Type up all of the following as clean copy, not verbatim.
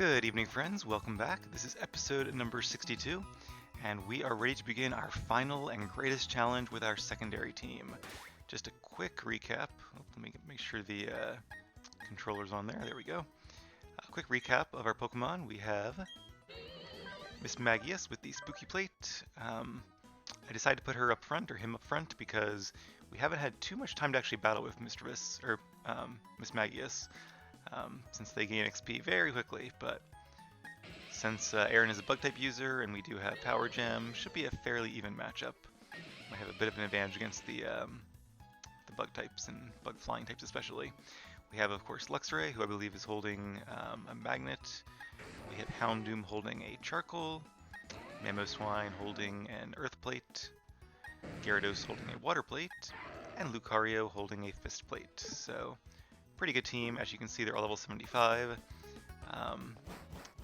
Good evening, friends. Welcome back. This is episode number 62, and we are ready to begin our final and greatest challenge with our secondary team. Just a quick recap. Let me make sure the controller's on there. There we go. A quick recap of our Pokemon. We have Miss Magius with the Spooky Plate. I decided to put her up front, or him up front, because we haven't had too much time to actually battle with Miss Magius. Since they gain XP very quickly, but since Aaron is a bug-type user and we do have Power Gem, should be a fairly even matchup. I have a bit of an advantage against the bug-types and bug-flying types especially. We have, of course, Luxray, who I believe is holding a Magnet. We have Houndoom holding a Charcoal, Mamoswine holding an Earth Plate, Gyarados holding a Water Plate, and Lucario holding a Fist Plate. So, pretty good team. As you can see, they're all level 75.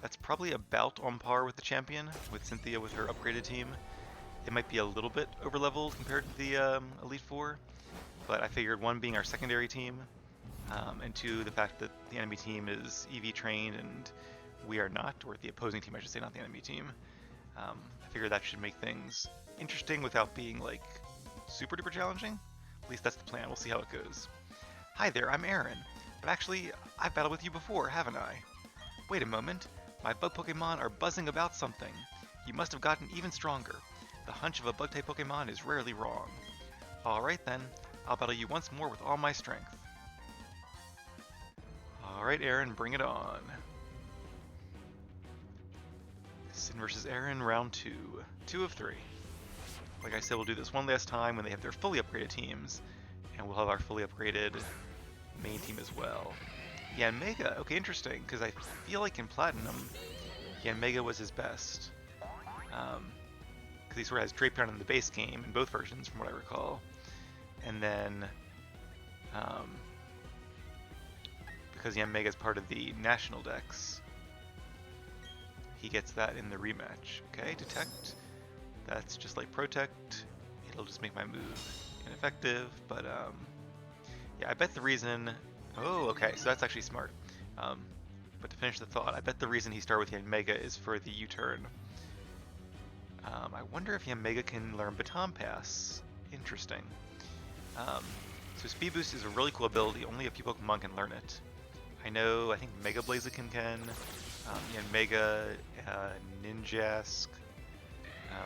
That's probably about on par with the champion, with Cynthia with her upgraded team. It might be a little bit over-leveled compared to the Elite Four, but I figured one being our secondary team, and two, the fact that the enemy team is EV trained and we are not, or the opposing team I should say, not the enemy team. I figured that should make things interesting without being like super duper challenging. At least that's the plan. We'll see how it goes. Hi there, I'm Aaron, but actually, I've battled with you before, haven't I? Wait a moment, my bug Pokemon are buzzing about something. You must have gotten even stronger. The hunch of a bug-type Pokemon is rarely wrong. Alright then, I'll battle you once more with all my strength. Alright Aaron, bring it on. Sin vs. Aaron, round 2. 2 of 3. Like I said, we'll do this one last time when they have their fully upgraded teams, and we'll have our fully upgraded main team as well. Yanmega, okay, interesting, because I feel like in Platinum, Yanmega was his best. Because he sort of has Drapion in the base game, in both versions, from what I recall. And then, because Yanmega is part of the National Dex, he gets that in the rematch. Okay, Detect. That's just like Protect. It'll just make my move ineffective, but yeah, I bet the reason... Oh, okay, so that's actually smart. But to finish the thought, I bet the reason he started with Yanmega is for the U-turn. I wonder if Yanmega can learn Baton Pass. Interesting. So Speed Boost is a really cool ability, only a few Pokemon can learn it. I think Mega Blaziken can, Yanmega, Ninjask,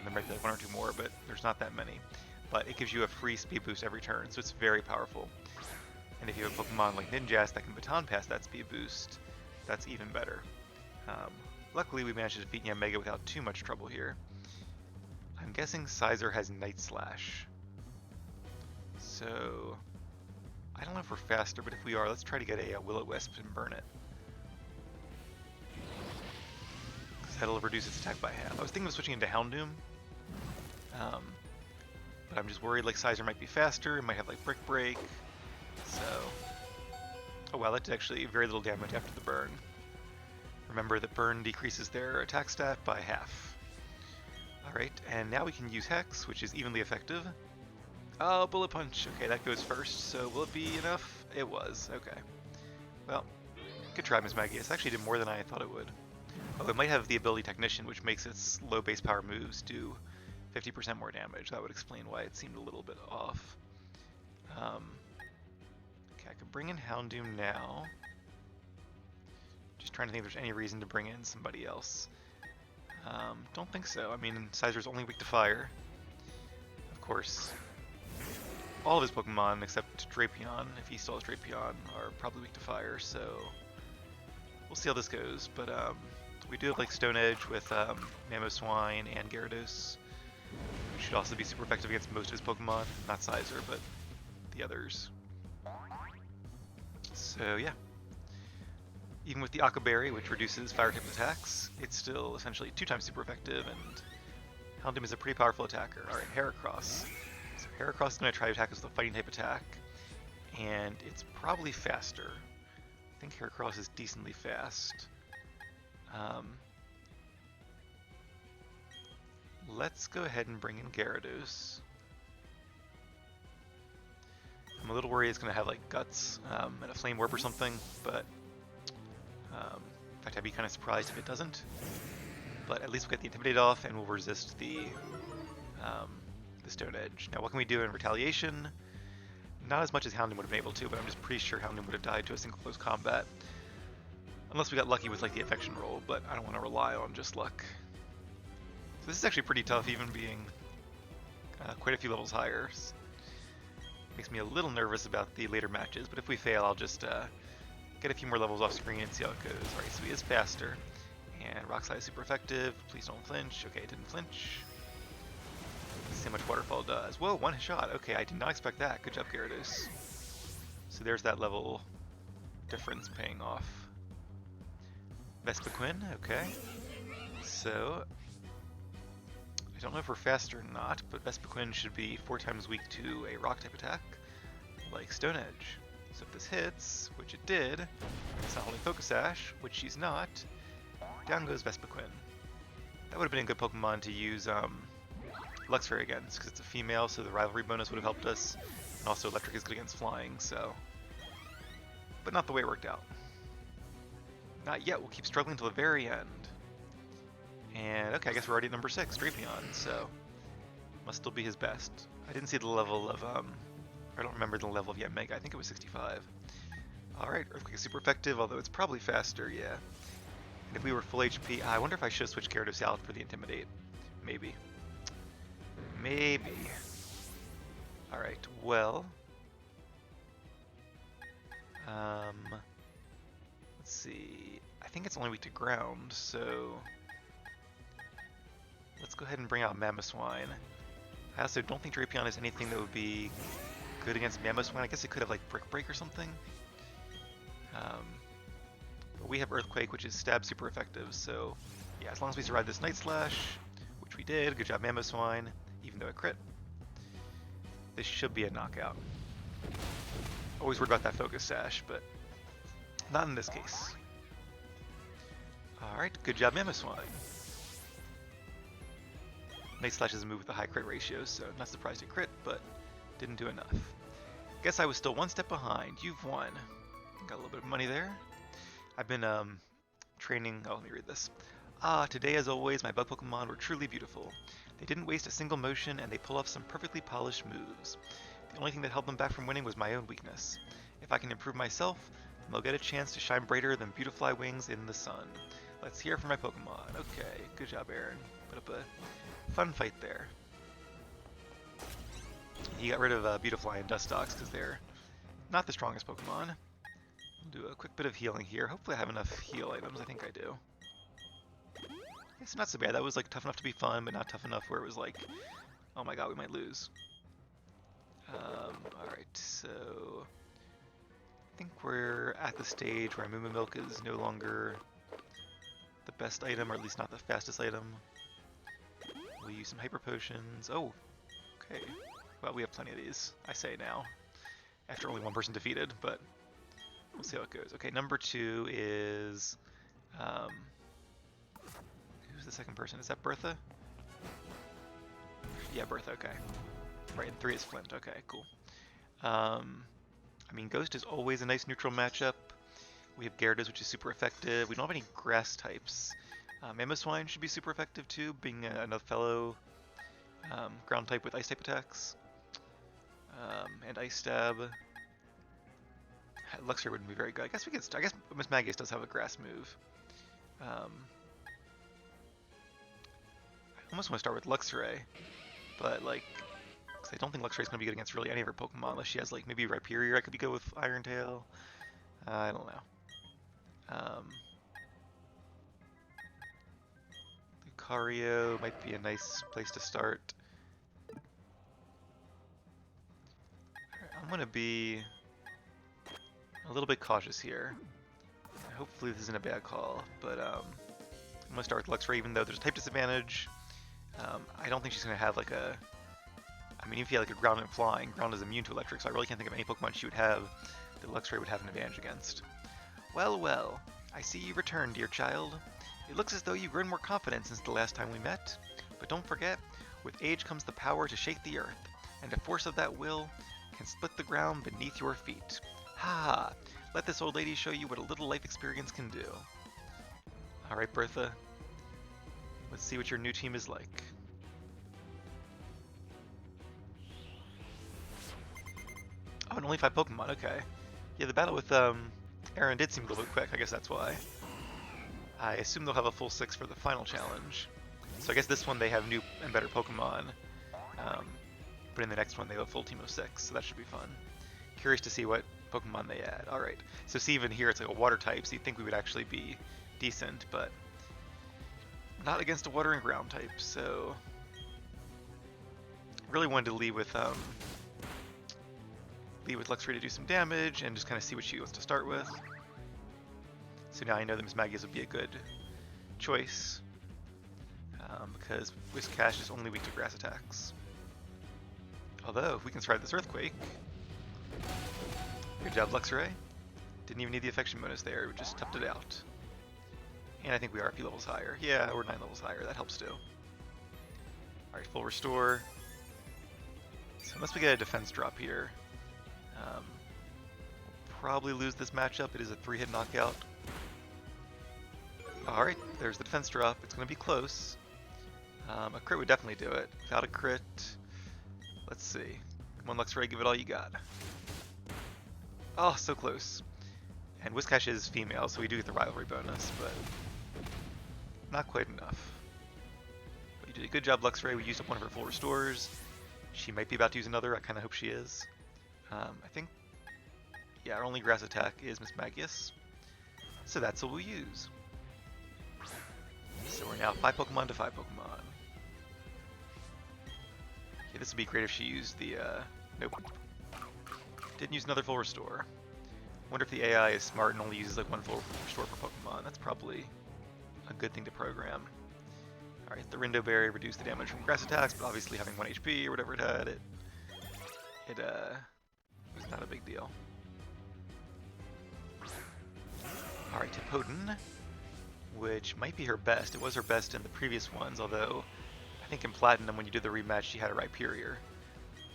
there might be like one or two more, but there's not that many. But it gives you a free speed boost every turn, so it's very powerful. And if you have a Pokemon like Ninjask that can Baton Pass that speed boost, that's even better. Luckily, we managed to defeat Yanmega without too much trouble here. I'm guessing Sizer has Night Slash. So, I don't know if we're faster, but if we are, let's try to get a Will-O-Wisp and burn it. Because that'll reduce its attack by half. I was thinking of switching into Houndoom. But I'm just worried like Sizer might be faster, it might have like Brick Break, so... Oh wow, that did actually very little damage after the burn. Remember that burn decreases their attack stat by half. Alright, and now we can use Hex, which is evenly effective. Oh, Bullet Punch! Okay, that goes first, so will it be enough? It was, okay. Well, good try, Miss Magius. Actually did more than I thought it would. Oh, it might have the ability Technician, which makes its low base power moves do 50% more damage. That would explain why it seemed a little bit off. Okay, I could bring in Houndoom now. Just trying to think if there's any reason to bring in somebody else. Don't think so. I mean, Sizer's only weak to fire. Of course, all of his Pokemon except Drapion, if he still has Drapion, are probably weak to fire, so we'll see how this goes. But we do have like Stone Edge with Mamoswine and Gyarados. Should also be super effective against most of his Pokemon, not Sizer, but the others. So yeah, even with the Aqua Berry, which reduces fire type attacks, it's still essentially 2 times super effective, and Houndoom is a pretty powerful attacker. Alright, Heracross. So Heracross is going to try to attack us with a fighting type attack, and it's probably faster. I think Heracross is decently fast. Let's go ahead and bring in Gyarados. I'm a little worried it's going to have like Guts and a Flame Orb or something, but fact, I'd be kind of surprised if it doesn't. But at least we'll get the Intimidate off, and we'll resist the Stone Edge. Now, what can we do in retaliation? Not as much as Houndoom would have been able to, but I'm just pretty sure Houndoom would have died to a single close combat. Unless we got lucky with like the affection roll, but I don't want to rely on just luck. So this is actually pretty tough, even being quite a few levels higher. Makes me a little nervous about the later matches, but if we fail, I'll just get a few more levels off screen and see how it goes. Alright, so he is faster. And Rock Slide is super effective. Please don't flinch. Okay, it didn't flinch. Let's see how much Waterfall does. Whoa, one shot. Okay, I did not expect that. Good job, Gyarados. So there's that level difference paying off. Vespiquen, okay. So, I don't know if we're fast or not, but Vespiquen should be 4 times weak to a rock type attack, like Stone Edge. So if this hits, which it did, it's not holding Focus Sash, which she's not, down goes Vespiquen. That would have been a good Pokemon to use Luxray against, because it's a female, so the rivalry bonus would have helped us, and also Electric is good against flying, so... But not the way it worked out. Not yet, we'll keep struggling till the very end. And, okay, I guess we're already at number 6, Drapion, so... Must still be his best. I didn't see the level of, I don't remember the level of yet Mega, I think it was 65. Alright, Earthquake is super effective, although it's probably faster, yeah. And if we were full HP, I wonder if I should have switched Gyarados out for the Intimidate. Maybe. Maybe. Alright, well... let's see... I think it's only weak to ground, so... Let's go ahead and bring out Mamoswine. I also don't think Drapion has anything that would be good against Mamoswine. I guess it could have like Brick Break or something. But we have Earthquake, which is stab super effective, so yeah, as long as we survive this Night Slash, which we did, good job Mamoswine, even though it crit, this should be a knockout. Always worried about that Focus Sash, but not in this case. Alright, good job Mamoswine. Night Slash is a move with a high crit ratio, so not surprised it crit, but didn't do enough. Guess I was still one step behind. You've won. Got a little bit of money there. I've been training... Oh, let me read this. Today as always, my bug Pokemon were truly beautiful. They didn't waste a single motion, and they pull off some perfectly polished moves. The only thing that held them back from winning was my own weakness. If I can improve myself, then they'll get a chance to shine brighter than Beautifly wings in the sun. Let's hear from my Pokemon. Okay, good job, Aaron. Put up a fun fight there. He got rid of Beautifly and Dustox because they're not the strongest Pokemon. We'll do a quick bit of healing here. Hopefully I have enough heal items. I think I do. It's not so bad. That was like tough enough to be fun, but not tough enough where it was like, oh my god, we might lose. Alright, so... I think we're at the stage where Moo Milk is no longer the best item, or at least not the fastest item. We'll use some Hyper Potions. Oh, okay. Well, we have plenty of these, I say now. After only one person defeated, but we'll see how it goes. Okay, number 2 is... who's the second person? Is that Bertha? Yeah, Bertha, okay. Right, and 3 is Flint. Okay, cool. I mean, Ghost is always a nice neutral matchup. We have Gyarados, which is super effective. We don't have any grass types. Mamoswine should be super effective too, being another fellow ground type with ice type attacks. And Ice Stab. Luxray wouldn't be very good. I guess we could. I guess Miss Magius does have a grass move. I almost want to start with Luxray, but like, cause I don't think Luxray is going to be good against really any of her Pokemon unless she has like maybe Rhyperior. I could be good with Iron Tail. I don't know. Lucario might be a nice place to start. I'm going to be a little bit cautious here. Hopefully this isn't a bad call, but I'm going to start with Luxray even though there's a type disadvantage. I don't think she's going to have like a... I mean, if you had like a ground and flying, ground is immune to electric, so I really can't think of any Pokemon she would have that Luxray would have an advantage against. Well, well, I see you returned, dear child. It looks as though you've grown more confident since the last time we met. But don't forget, with age comes the power to shake the earth, and a force of that will can split the ground beneath your feet. Ha ha! Let this old lady show you what a little life experience can do. Alright, Bertha. Let's see what your new team is like. Oh, and only 5 Pokemon, okay. Yeah, the battle with Aaron did seem a little bit quick, I guess that's why. I assume they'll have a full 6 for the final challenge. So I guess this one they have new and better Pokemon. But in the next one they have a full team of 6, so that should be fun. Curious to see what Pokemon they add. Alright, so see even here it's like a water type, so you'd think we would actually be decent, but not against a water and ground type, so really wanted to lead with Luxray to do some damage and just kind of see what she wants to start with. So now I know that Miss Magius would be a good choice because Whiscash is only weak to grass attacks. Although, if we can survive this Earthquake, good job Luxray. Didn't even need the affection bonus there, we just toughed it out. And I think we are a few levels higher. Yeah, we're 9 levels higher, that helps too. Alright, full restore. So unless we get a defense drop here, we'll probably lose this matchup. It is a 3-hit knockout. Alright, there's the defense drop. It's going to be close. A crit would definitely do it. Without a crit, let's see. Come on, Luxray, give it all you got. Oh, so close. And Whiscash is female, so we do get the rivalry bonus, but not quite enough. But you did a good job, Luxray. We used up one of her full restores. She might be about to use another. I kind of hope she is. I think, yeah, our only grass attack is Miss Magius. So that's what we'll use. So we're now 5 Pokemon to 5 Pokemon. Okay, this would be great if she used the, nope. Didn't use another full restore. Wonder if the AI is smart and only uses like 1 full restore per Pokemon. That's probably a good thing to program. Alright, the Rindo Berry reduced the damage from grass attacks, but obviously having 1 HP or whatever it had, it was not a big deal. Alright, Hippowdon, which might be her best. It was her best in the previous ones, although I think in Platinum when you did the rematch she had a Rhyperior.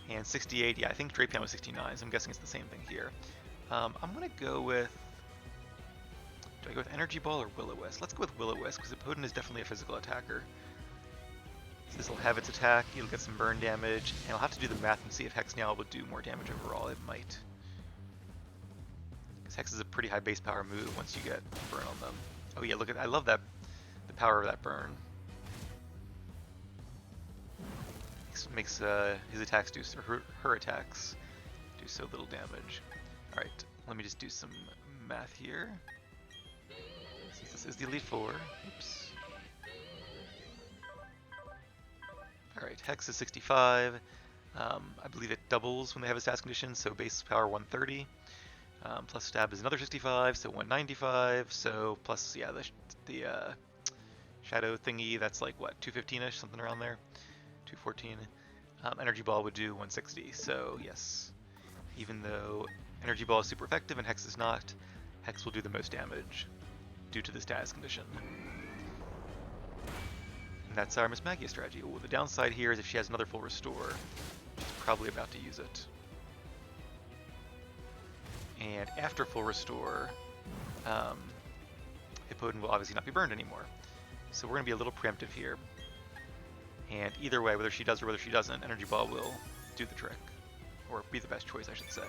And 68, yeah, I think Drapion was 69, so I'm guessing it's the same thing here. I'm going to go with... Do I go with Energy Ball or Will-O-Wisp? Let's go with Will-O-Wisp, because Hippowdon is definitely a physical attacker. So this will have its attack, it'll get some burn damage, and I'll have to do the math and see if Hex now would do more damage overall. It might. Because Hex is a pretty high base power move once you get burn on them. Oh yeah, look at, I love that, the power of that burn. Makes his attacks do, or her attacks do so little damage. Alright, let me just do some math here. Since this is the Elite Four. Oops. Alright, Hex is 65. I believe it doubles when they have a stats condition, so base power 130. Plus stab is another 65, so 195. So plus, yeah, the shadow thingy, that's like what, 215-ish, something around there. 214. Energy Ball would do 160, so yes. Even though Energy Ball is super effective and Hex is not, Hex will do the most damage due to the status condition. And that's our Miss Magius strategy. Ooh, the downside here is if she has another full restore, she's probably about to use it. And after full restore, Hippowdon will obviously not be burned anymore. So we're going to be a little preemptive here. And either way, whether she does or whether she doesn't, Energy Ball will do the trick. Or be the best choice, I should say.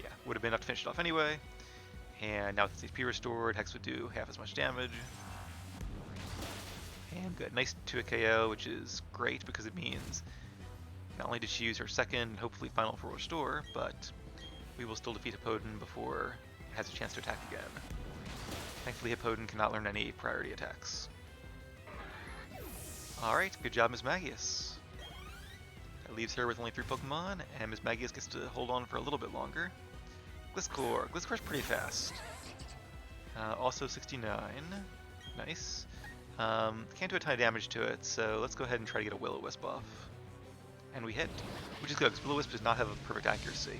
Yeah, would have been enough to finish it off anyway. And now with its HP restored, Hex would do half as much damage. And good. Nice 2-hit KO, which is great because it means not only did she use her second and hopefully final full restore, but we will still defeat Hippowdon before it has a chance to attack again. Thankfully, Hippowdon cannot learn any priority attacks. Alright, good job, Miss Magius. That leaves her with only 3 Pokemon, and Miss Magius gets to hold on for a little bit longer. Gliscor. Gliscor's pretty fast. Also 69. Nice. Can't do a ton of damage to it, so let's go ahead and try to get a Will-O-Wisp off. And we hit, which is good, because Will-O-Wisp does not have a perfect accuracy.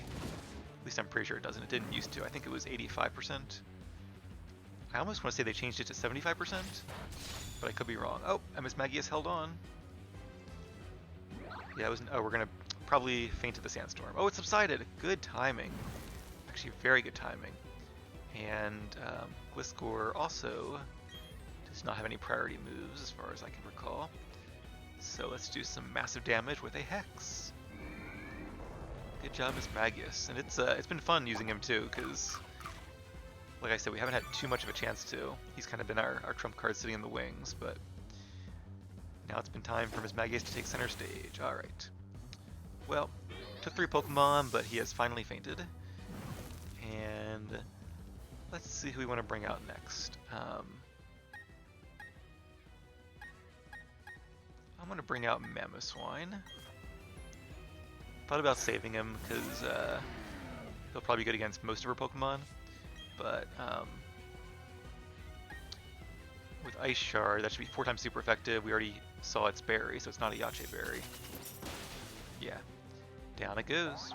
At least I'm pretty sure it doesn't. It didn't used to. I think it was 85%. I almost want to say they changed it to 75%, but I could be wrong. Oh, and Miss Magius held on. Yeah, it was. Oh, we're gonna probably faint to the sandstorm. Oh, it subsided. Good timing. Actually, very good timing. And Gliscor also Does not have any priority moves as far as I can recall. So let's do some massive damage with a Hex. Good job, Miss Magius. And it's been fun using him too, because like I said, we haven't had too much of a chance to. He's kind of been our trump card sitting in the wings, but now it's been time for Miss Magius to take center stage. Alright. Well, took 3 Pokemon, but he has finally fainted. And let's see who we want to bring out next. I'm going to bring out Mamoswine. Thought about saving him because he'll probably be good against most of our Pokemon. But with Ice Shard, that should be 4 times super effective. We already saw its berry, so it's not a Yache berry. Yeah, down it goes.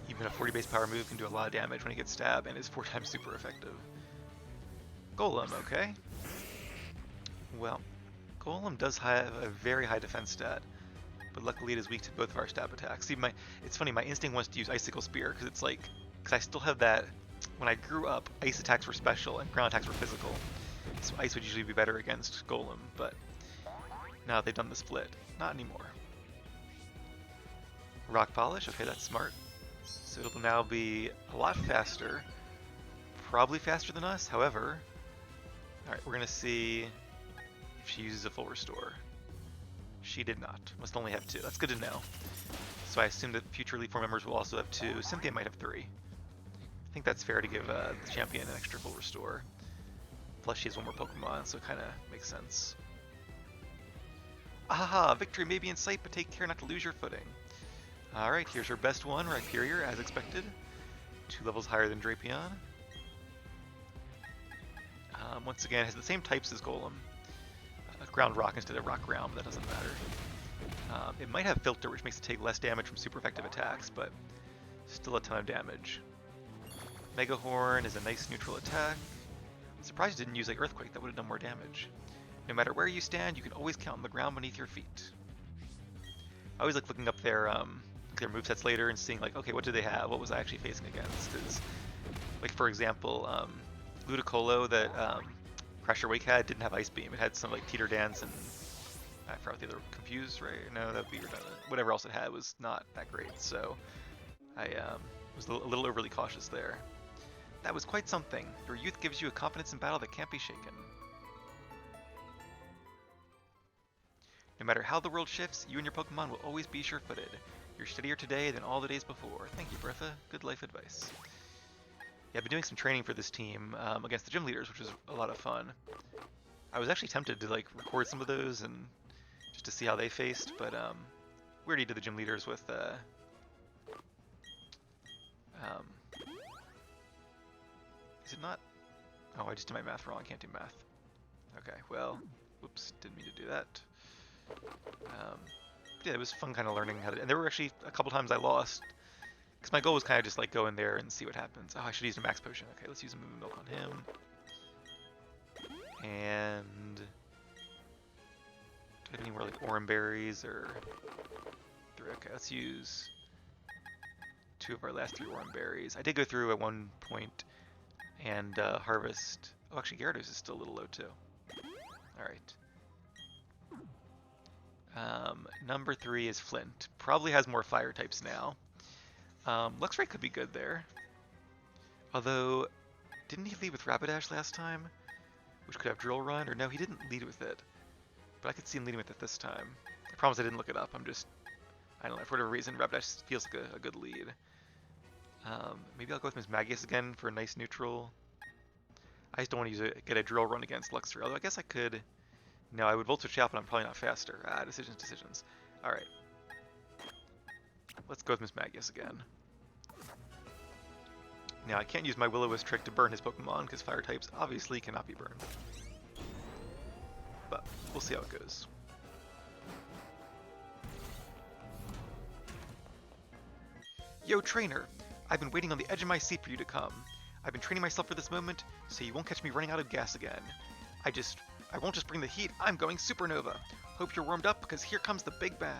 Even a 40 base power move can do a lot of damage when he gets stabbed and is 4 times super effective. Golem, okay. Well, Golem does have a very high defense stat, but luckily it is weak to both of our stab attacks. See, it's funny, my instinct wants to use Icicle Spear, because it's like, because I still have that, when I grew up, ice attacks were special and ground attacks were physical. So ice would usually be better against Golem, but now they've done the split. Not anymore. Rock Polish, okay, that's smart. So it'll now be a lot faster, probably faster than us, however. Alright, we're going to see if she uses a full restore. She did not. Must only have 2. That's good to know. So I assume that future Elite Four members will also have 2. Cynthia might have 3. I think that's fair to give the champion an extra full restore. Plus she has 1 more Pokemon, so it kind of makes sense. Ahaha! Victory may be in sight, but take care not to lose your footing. Alright, here's her best one, Rhyperior, as expected. 2 levels higher than Drapion. Once again, it has the same types as Golem. Ground Rock instead of Rock Ground, but that doesn't matter. It might have Filter, which makes it take less damage from super effective attacks, but still a ton of damage. Mega Horn is a nice neutral attack. I'm surprised it didn't use like Earthquake, that would have done more damage. No matter where you stand, you can always count on the ground beneath your feet. I always like looking up their movesets later and seeing like, okay, what do they have? What was I actually facing against? Because, like for example, Ludicolo that Crasher Wake had didn't have Ice Beam. It had some like Teeter Dance and I forgot the other, Confused, right? No, that would be redundant. Whatever else it had was not that great, so I was a little overly cautious there. That was quite something. Your youth gives you a confidence in battle that can't be shaken. No matter how the world shifts, you and your Pokemon will always be sure-footed. You're steadier today than all the days before. Thank you, Bertha. Good life advice. Yeah, I've been doing some training for this team against the gym leaders, which was a lot of fun. I was actually tempted to like record some of those and just to see how they faced, but we already did the gym leaders with is it not? Oh, I just did my math wrong. I can't do math. Okay, well, whoops, didn't mean to do that. Yeah, it was fun kind of learning how to, and there were actually a couple times I lost, because my goal was kind of just like go in there and see what happens. Oh, I should use a max potion. Okay, let's use a Moving Milk on him. And do I have any more like Oran Berries or 3? Okay, let's use 2 of our last 3 Oran Berries. I did go through at one point and harvest. Oh, actually, Gyarados is still a little low too. All right. Number 3 is Flint. Probably has more fire types now. Luxray could be good there. Although, didn't he lead with Rapidash last time? Which could have Drill Run, or no, he didn't lead with it. But I could see him leading with it this time. I promise I didn't look it up, I don't know, for whatever reason, Rapidash feels like a good lead. Maybe I'll go with Miss Magius again for a nice neutral. I just don't want to get a Drill Run against Luxray, although I guess I could. No, I would Volt Switch out, but I'm probably not faster. Decisions. Alright. Let's go with Miss Magius again. Now, I can't use my Will-O-Wisp trick to burn his Pokemon, because fire types obviously cannot be burned. But we'll see how it goes. Yo, trainer! I've been waiting on the edge of my seat for you to come. I've been training myself for this moment, so you won't catch me running out of gas again. I won't just bring the heat, I'm going supernova. Hope you're warmed up, because here comes the Big Bang.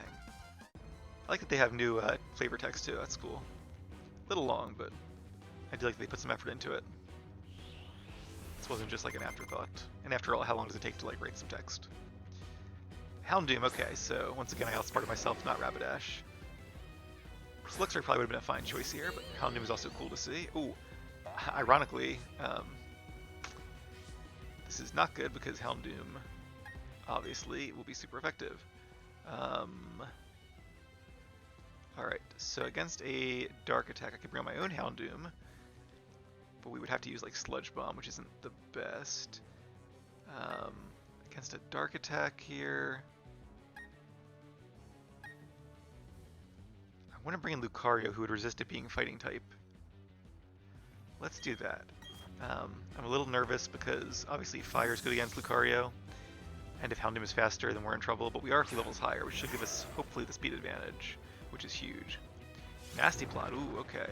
I like that they have new flavor text too, that's cool. A little long, but I do like that they put some effort into it. This wasn't just like an afterthought. And after all, how long does it take to like write some text? Houndoom, okay, so once again I outsmarted myself, not Rapidash. Luxray probably would have been a fine choice here, but Houndoom is also cool to see. Ooh, ironically, this is not good because Houndoom obviously will be super effective. Alright, so against a Dark attack I could bring on my own Houndoom, but we would have to use like Sludge Bomb, which isn't the best. Against a Dark attack here, I want to bring in Lucario, who would resist it being Fighting type. Let's do that. I'm a little nervous because obviously Fire is good against Lucario, and if Houndoom is faster then we're in trouble, but we are a few levels higher, which should give us hopefully the speed advantage, which is huge. Nasty Plot, ooh, okay.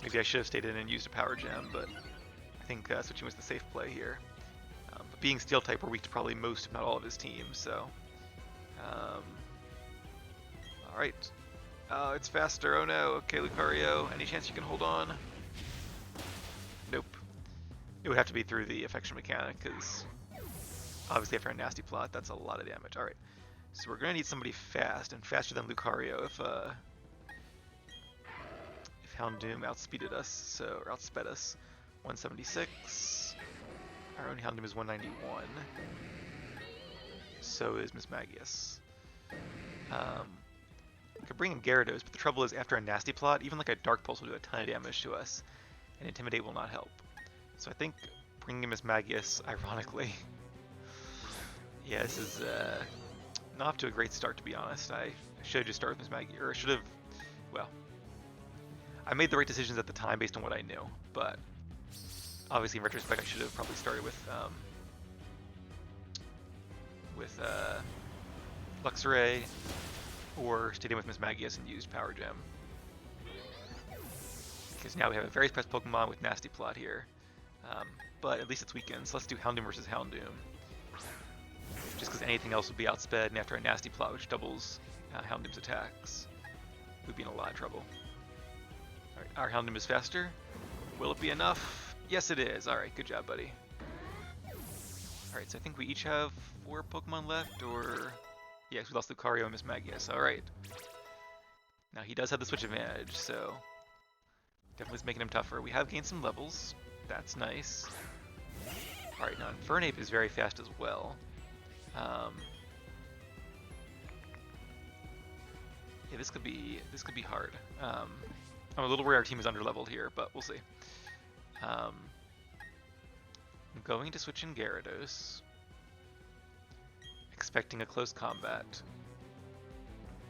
Maybe I should have stayed in and used a Power Gem, but I think switching was the safe play here. But being Steel type, we're weak to probably most, if not all, of his team, so... Alright. Oh, it's faster, oh no. Okay, Lucario, any chance you can hold on? Nope. It would have to be through the Affection mechanic, because obviously after a Nasty Plot, that's a lot of damage. Alright, so we're going to need somebody fast, and faster than Lucario if Houndoom outspeeded us, so, or outsped us. 176. Our own Houndoom is 191. So is Miss Magius. We could bring in Gyarados, but the trouble is after a Nasty Plot, even like a Dark Pulse will do a ton of damage to us, and Intimidate will not help. So I think bringing in Miss Magius, ironically, yeah, this is not off to a great start, to be honest. I should have just started with Miss Magius, or I should have, well, I made the right decisions at the time based on what I knew, but obviously in retrospect I should have probably started with Luxray, or stayed in with Miss Magius and used Power Gem. Because now we have a very fast Pokemon with Nasty Plot here. But at least it's weakened, so let's do Houndoom versus Houndoom. Just because anything else would be outsped, and after a Nasty Plot, which doubles Houndoom's attacks, we'd be in a lot of trouble. Alright, our Houndoom is faster. Will it be enough? Yes it is. Alright, good job, buddy. Alright, so I think we each have 4 Pokemon left, or... Yes, we lost Lucario and Miss Magius. Alright. Now he does have the switch advantage, so... Definitely is making him tougher. We have gained some levels. That's nice. Alright, now Infernape is very fast as well. Yeah, this could be hard. I'm a little worried our team is underleveled here, but we'll see. I'm going to switch in Gyarados, expecting a close combat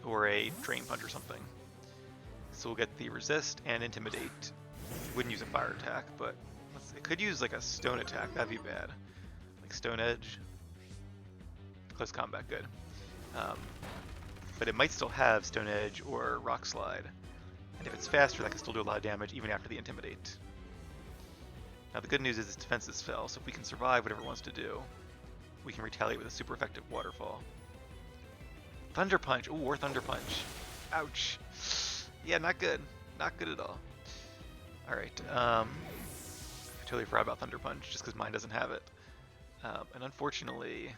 or a Drain Punch or something. So we'll get the Resist and Intimidate. Wouldn't use a Fire attack, but it could use like a Stone attack. That'd be bad. Like Stone Edge. Close combat, good. But it might still have Stone Edge or Rock Slide. And if it's faster, that can still do a lot of damage even after the Intimidate. Now the good news is its defenses fell, so if we can survive whatever it wants to do, we can retaliate with a super effective Waterfall. Thunder Punch! Ooh, or Thunder Punch. Ouch. Yeah, not good. Not good at all. Alright, I totally forgot about Thunder Punch, just because mine doesn't have it. And unfortunately,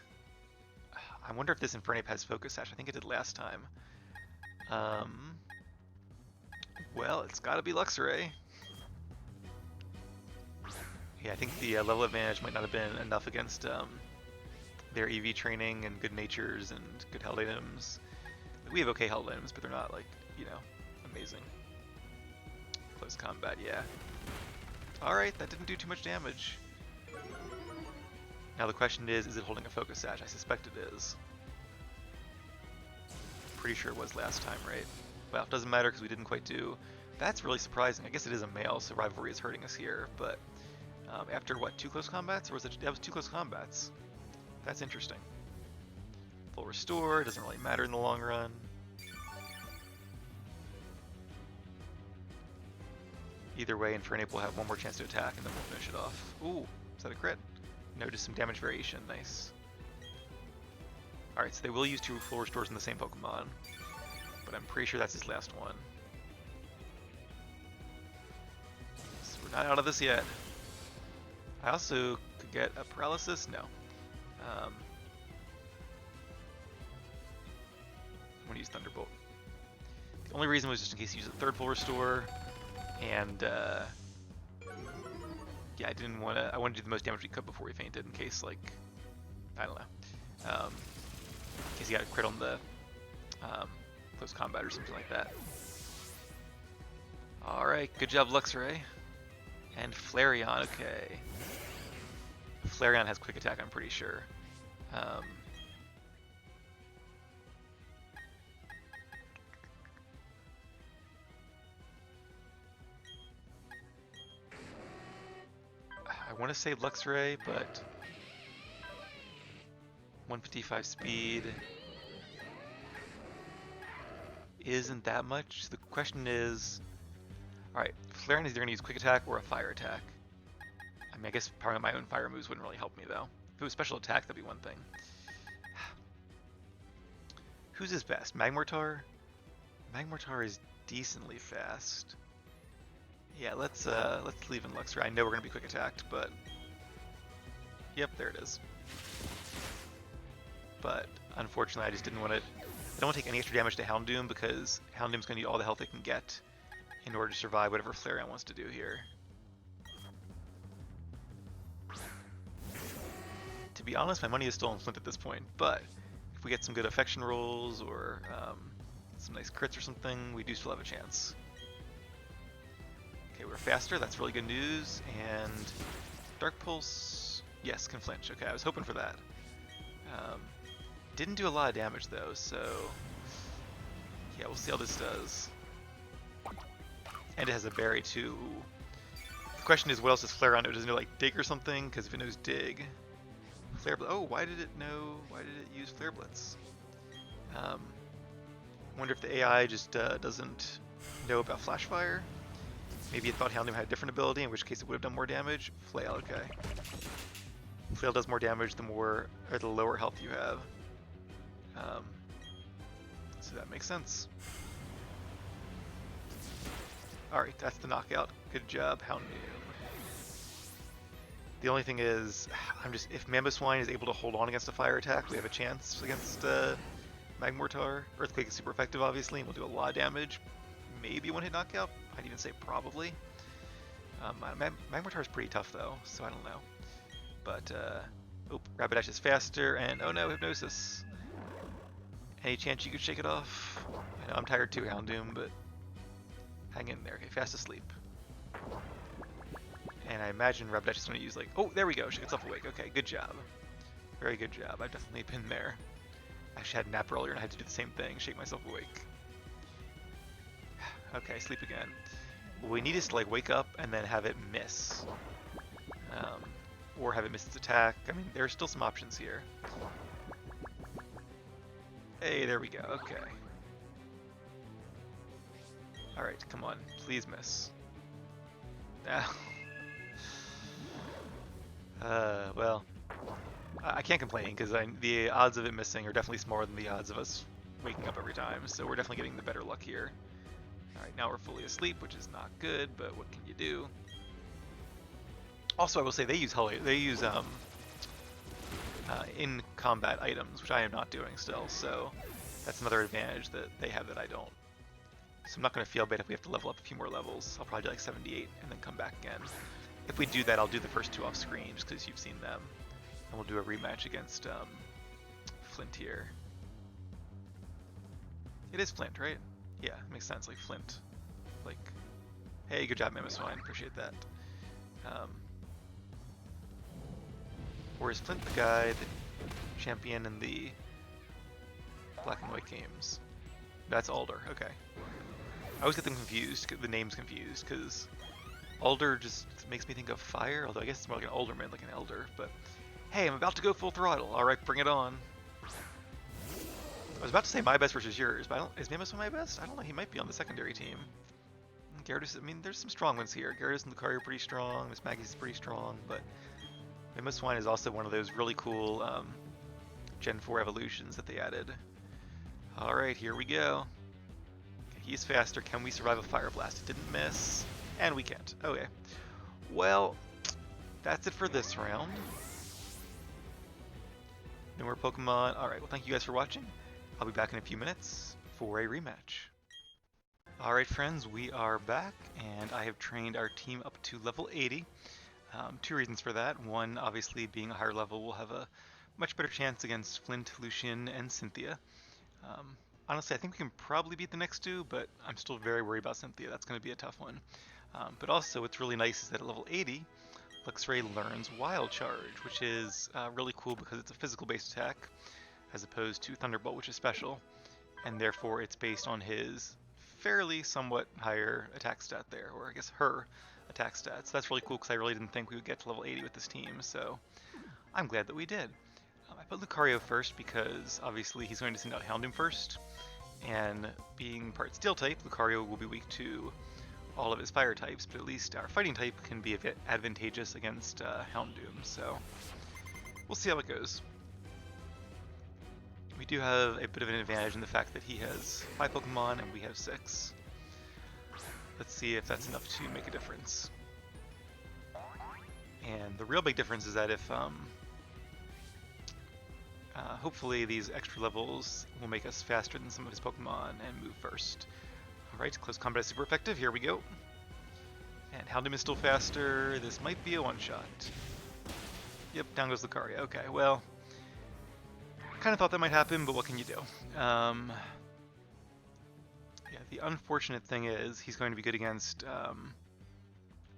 I wonder if this Infernape has Focus Sash. I think it did last time. Well, it's gotta be Luxray. Yeah, I think the level advantage might not have been enough against their EV training and good natures and good held items. We have okay held items, but they're not like, you know, amazing. Close combat, yeah. Alright, that didn't do too much damage. Now the question is it holding a Focus Sash? I suspect it is. Pretty sure it was last time, right? Well, it doesn't matter because we didn't quite do... That's really surprising. I guess it is a male, so Rivalry is hurting us here, but... after, what, 2 close combats? Or was it... That was 2 close combats. That's interesting. Full Restore, doesn't really matter in the long run. Either way, Infernape will have one more chance to attack, and then we'll finish it off. Ooh, is that a crit? No, just some damage variation. Nice. Alright, so they will use 2 full restores in the same Pokemon, but I'm pretty sure that's his last one. So we're not out of this yet. I also could get a paralysis. No. I'm going to use Thunderbolt. The only reason was just in case you use a third full restore, and yeah, I didn't want to. I wanted to do the most damage we could before we fainted, in case, like, I don't know, in case he got a crit on the close combat or something like that. All right, good job, Luxray. And Flareon, okay. Flareon has quick attack, I'm pretty sure. I want to say Luxray, but 155 speed isn't that much. The question is, alright, Flareon is either going to use quick attack or a fire attack. I mean, I guess probably my own fire moves wouldn't really help me, though. If it was special attack, that'd be one thing. Who's his best? Magmortar? Magmortar is decently fast. Yeah, let's leave in Luxray. I know we're gonna be quick attacked, but yep, there it is. But unfortunately, I just didn't want to. I don't want to take any extra damage to Houndoom because Houndoom's gonna need all the health it can get in order to survive whatever Flareon wants to do here. To be honest, my money is still on Flint at this point, but if we get some good affection rolls or some nice crits or something, we do still have a chance. Okay, we're faster, that's really good news, and Dark Pulse, yes, can flinch. Okay, I was hoping for that. Didn't do a lot of damage though, so yeah, we'll see how this does. And it has a berry too. The question is, what else does Flareon know? Does it know like Dig or something? Because if it knows Dig, Flare Blitz. Oh, why did it know? Why did it use Flare Blitz? Wonder if the AI just doesn't know about Flash Fire. Maybe it thought Houndoom had a different ability, in which case it would have done more damage. Flail, okay. Flail does more damage the lower health you have. So that makes sense. Alright, that's the knockout. Good job, Houndoom. The only thing is, if Mamoswine is able to hold on against a fire attack, we have a chance against Magmortar. Earthquake is super effective, obviously, and will do a lot of damage. Maybe a one-hit knockout. I'd even say probably. Magmortar is pretty tough though, so I don't know. But oh, Rapidash is faster, and oh no, Hypnosis. Any chance you could shake it off? I know I'm tired too, Houndoom, but hang in there. Okay, fast asleep. And I imagine Rapidash is going to use like, oh, there we go, shake itself awake. Okay, good job. Very good job. I've definitely been there. I actually had a nap earlier and I had to do the same thing, shake myself awake. Okay, sleep again. What we need is to like wake up and then have it miss. Or have it miss its attack. I mean, there are still some options here. Hey, there we go, okay. Alright, come on, please miss. Well, I can't complain because the odds of it missing are definitely smaller than the odds of us waking up every time, so we're definitely getting the better luck here. Alright, now we're fully asleep, which is not good, but what can you do? Also, I will say they use in combat items, which I am not doing still, so that's another advantage that they have that I don't. So I'm not going to feel bad if we have to level up a few more levels. I'll probably do like 78 and then come back again. If we do that, I'll do the first two off screen just because you've seen them. And we'll do a rematch against Flint here. It is Flint, right? Yeah, it makes sense, like Flint. Like, hey, good job, Mamoswine, appreciate that. Or is Flint the guy, the champion in the Black and White games? That's Alder, okay. I always get them confused, the names confused, because Alder just makes me think of fire, although I guess it's more like an alderman, like an elder, but hey, I'm about to go full throttle, alright, bring it on. I was about to say my best versus yours, but is Mamoswine my best? I don't know, he might be on the secondary team. Gyarados, I mean, there's some strong ones here. Gyarados and Lucario are pretty strong, Miss Maggie's pretty strong, but Mamoswine is also one of those really cool Gen 4 evolutions that they added. Alright, here we go. Okay, he's faster. Can we survive a Fire Blast? It didn't miss. And we can't. Okay. Well, that's it for this round. No more Pokemon. Alright, well thank you guys for watching. I'll be back in a few minutes for a rematch. Alright friends, we are back, and I have trained our team up to level 80. Two reasons for that. One, obviously being a higher level, we'll have a much better chance against Flint, Lucian, and Cynthia. Honestly, I think we can probably beat the next two, but I'm still very worried about Cynthia. That's going to be a tough one. But also, what's really nice is that at level 80, Luxray learns Wild Charge, which is really cool because it's a physical-based attack, as opposed to Thunderbolt, which is special, and therefore it's based on his fairly somewhat higher attack stat there, or I guess her attack stats. So that's really cool because I really didn't think we would get to level 80 with this team, so I'm glad that we did. I put Lucario first because obviously he's going to send out Houndoom first, and being part Steel type, Lucario will be weak to all of his fire types, but at least our fighting type can be a bit advantageous against Houndoom, so we'll see how it goes. We do have a bit of an advantage in the fact that he has 5 Pokemon and we have 6. Let's see if that's enough to make a difference. And the real big difference is that if hopefully these extra levels will make us faster than some of his Pokemon and move first. Alright, close combat is super effective, here we go. And Houndoom is still faster, this might be a one-shot. Yep, down goes Lucario. Okay, well, kind of thought that might happen, but what can you do? Yeah, the unfortunate thing is he's going to be good against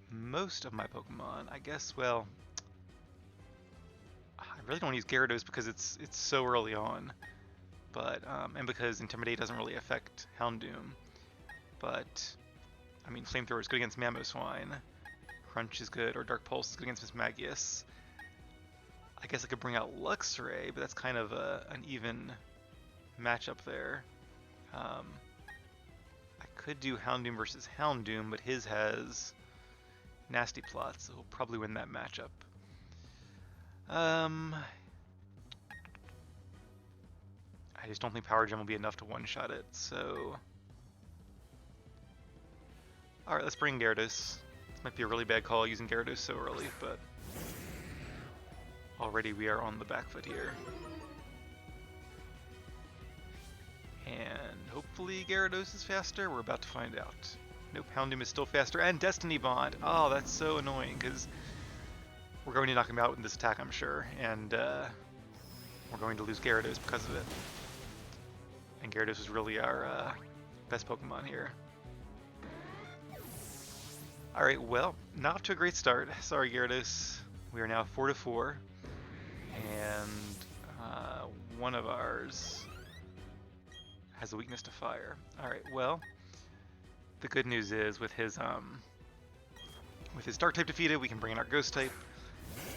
most of my Pokemon. I guess, well, I really don't want to use Gyarados because it's so early on, but and because Intimidate doesn't really affect Houndoom. But I mean, Flamethrower is good against Mamoswine, Crunch is good, or Dark Pulse is good against Mismagius. I guess I could bring out Luxray, but that's kind of an even matchup there. I could do Houndoom versus Houndoom, but his has Nasty Plot, so he'll probably win that matchup. I just don't think Power Gem will be enough to one-shot it, so... Alright, let's bring Gyarados. This might be a really bad call using Gyarados so early, but... already we are on the back foot here. And hopefully Gyarados is faster, we're about to find out. Nope, Houndoom is still faster, and Destiny Bond! Oh, that's so annoying, because we're going to knock him out with this attack, I'm sure, and we're going to lose Gyarados because of it. And Gyarados is really our best Pokemon here. Alright, well, not off to a great start. Sorry, Gyarados. We are now 4-4, and one of ours has a weakness to fire. Alright, well, the good news is with his Dark type defeated, we can bring in our Ghost type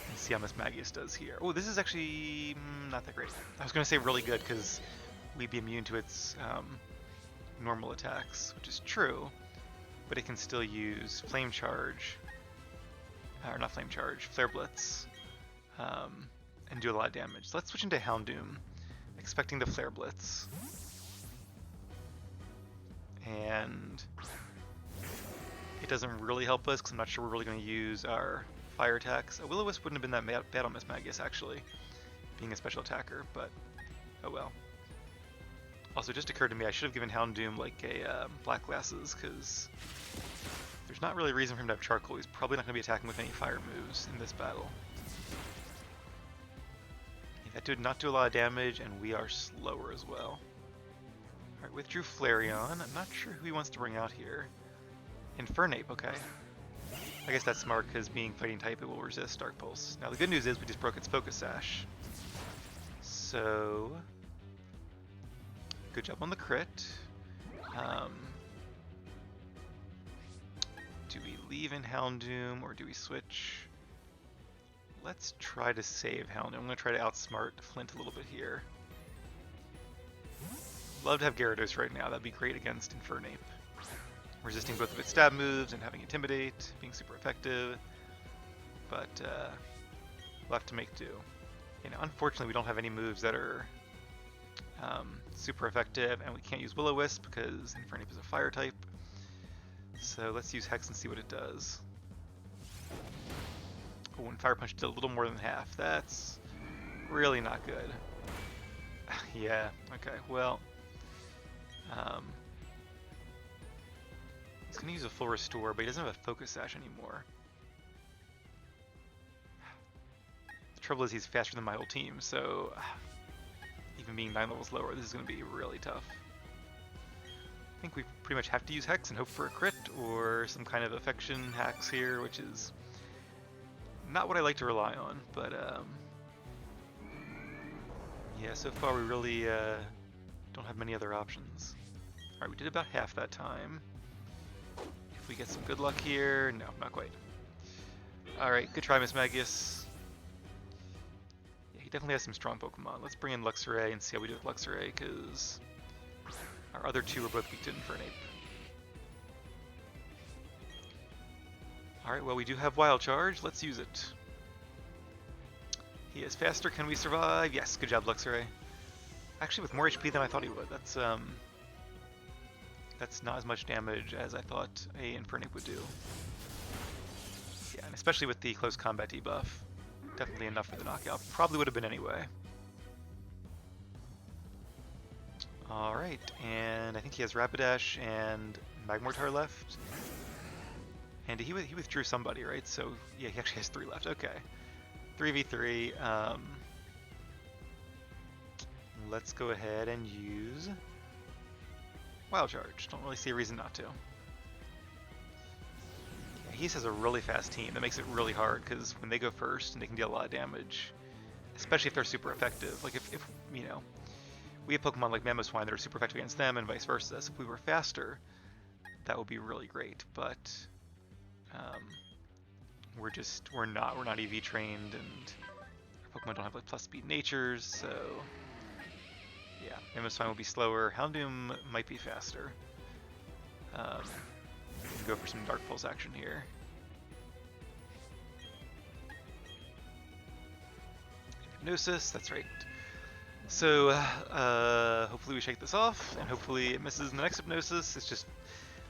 and see how Mismagius does here. Oh, this is actually not that great. I was going to say really good because we'd be immune to its normal attacks, which is true, but it can still use Flame Charge, or not Flame Charge, Flare Blitz, and do a lot of damage. So let's switch into Houndoom, expecting the Flare Blitz. And it doesn't really help us because I'm not sure we're really going to use our fire attacks. A Will-O-Wisp wouldn't have been that bad on Mismagius actually, being a special attacker, but oh well. Also, it just occurred to me I should have given Houndoom like a Black Glasses because there's not really a reason for him to have Charcoal. He's probably not going to be attacking with any fire moves in this battle. Yeah, that did not do a lot of damage, and we are slower as well. Alright, withdrew Flareon. I'm not sure who he wants to bring out here. Infernape, okay. I guess that's smart because being fighting type it will resist Dark Pulse. Now the good news is we just broke its Focus Sash. So good job on the crit. Do we leave in Houndoom or do we switch? Let's try to save Houndoom. I'm going to try to outsmart Flint a little bit here. Love to have Gyarados right now. That'd be great against Infernape. Resisting both of its stab moves and having Intimidate, being super effective. But we'll have to make do. You know, unfortunately, we don't have any moves that are super effective, and we can't use Will-O-Wisp because Infernape is a fire type. So let's use Hex and see what it does. Oh, and Fire Punch did a little more than half. That's really not good. Yeah, okay, well... he's going to use a full restore, but he doesn't have a Focus Sash anymore. The trouble is he's faster than my whole team, so... even being 9 levels lower, this is going to be really tough. I think we pretty much have to use Hex and hope for a crit, or some kind of affection hacks here, which is not what I like to rely on, but yeah, so far we really don't have many other options. Alright, we did about half that time. If we get some good luck here, no, not quite. Alright, good try, Miss Magius. Yeah, he definitely has some strong Pokemon. Let's bring in Luxray and see how we do with Luxray, because our other two are both weak to Infernape. Alright, well we do have Wild Charge, let's use it. He is faster, can we survive? Yes, good job Luxray. Actually with more HP than I thought he would. That's not as much damage as I thought a Infernape would do. Yeah, and especially with the close combat debuff. Definitely enough for the knockout. Probably would have been anyway. Alright, and I think he has Rapidash and Magmortar left. And he withdrew somebody, right? So, yeah, he actually has 3 left. Okay. 3v3. Let's go ahead and use Wild Charge. Don't really see a reason not to. Yeah, he has a really fast team. That makes it really hard, because when they go first, and they can deal a lot of damage, especially if they're super effective. Like, if you know, we have Pokemon like Mamoswine that are super effective against them, and vice versa. So if we were faster, that would be really great, but we're not EV trained, and our Pokemon don't have like plus speed natures, so yeah, Mamoswine will be slower. Houndoom might be faster. We can go for some Dark Pulse action here. Hypnosis, that's right. So hopefully we shake this off, and hopefully it misses in the next Hypnosis. It's just,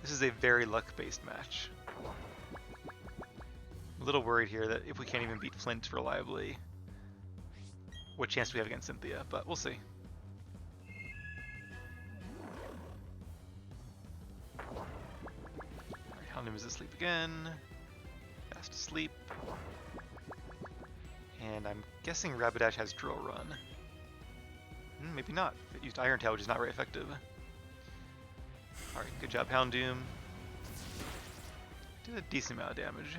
this is a very luck-based match. I'm a little worried here that if we can't even beat Flint reliably, what chance do we have against Cynthia? But we'll see. Alright, Houndoom is asleep again. Fast asleep. And I'm guessing Rapidash has Drill Run. Maybe not. It used Iron Tail, which is not very effective. Alright, good job, Houndoom. Did a decent amount of damage.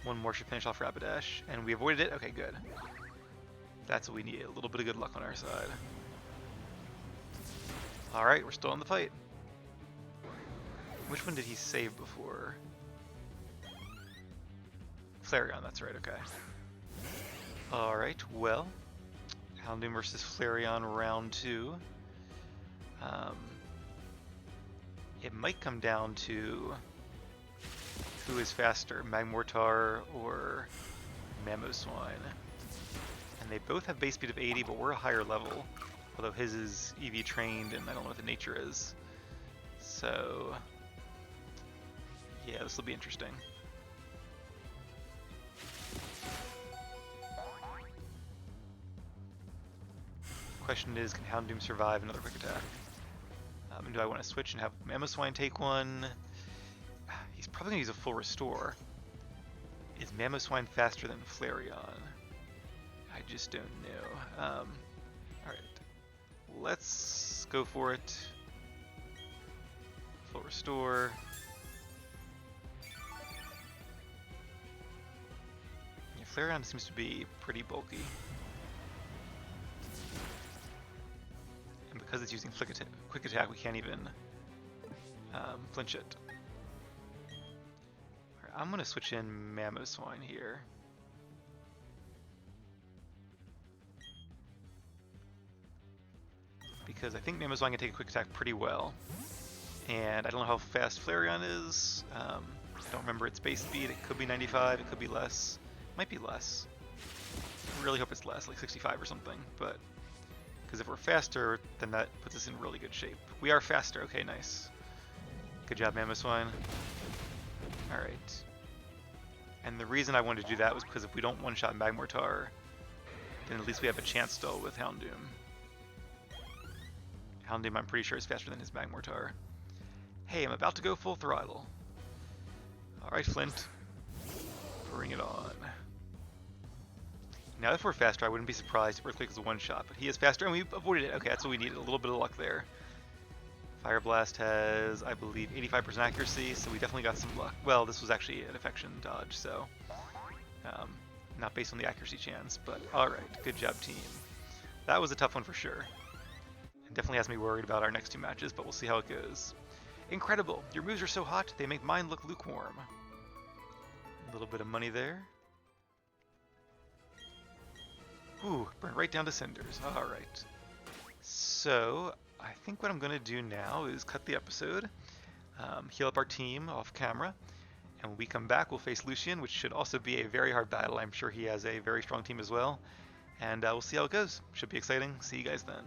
One more should finish off Rapidash, and we avoided it? Okay, good. That's what we need, a little bit of good luck on our side. Alright, we're still in the fight. Which one did he save before? Flareon, that's right, okay. Alright, well, Houndoom versus Flareon round 2. It might come down to who is faster, Magmortar or Mamoswine. And they both have base speed of 80, but we're a higher level. Although his is EV trained, and I don't know what the nature is. So, yeah, this will be interesting. Question is, can Houndoom survive another quick attack? And do I want to switch and have Mamoswine take one? He's probably going to use a full restore. Is Mamoswine faster than Flareon? I just don't know. Alright. Let's go for it. Full restore. Yeah, Flareon seems to be pretty bulky. And because it's using quick attack, we can't even flinch it. Alright, I'm going to switch in Mamoswine here. Because I think Mamoswine can take a quick attack pretty well. And I don't know how fast Flareon is. I don't remember its base speed. It could be 95, it could be less. Might be less. I really hope it's less, like 65 or something. But because if we're faster, then that puts us in really good shape. We are faster. Okay, nice. Good job, Mamoswine. Alright. And the reason I wanted to do that was because if we don't one-shot Magmortar, then at least we have a chance still with Houndoom. Houndoom, I'm pretty sure, is faster than his Magmortar. Hey, I'm about to go full throttle. Alright, Flint. Bring it on. Now, if we're faster, I wouldn't be surprised if Earthquake is a one-shot, but he is faster, and we avoided it. Okay, that's what we needed, a little bit of luck there. Fire Blast has, I believe, 85% accuracy, so we definitely got some luck. Well, this was actually an affection dodge, so not based on the accuracy chance, but alright, good job, team. That was a tough one for sure. It definitely has me worried about our next two matches, but we'll see how it goes. Incredible! Your moves are so hot, they make mine look lukewarm. A little bit of money there. Ooh, burn right down to cinders. Alright. So, I think what I'm going to do now is cut the episode, heal up our team off camera, and when we come back we'll face Lucian, which should also be a very hard battle. I'm sure he has a very strong team as well, and we'll see how it goes. Should be exciting. See you guys then.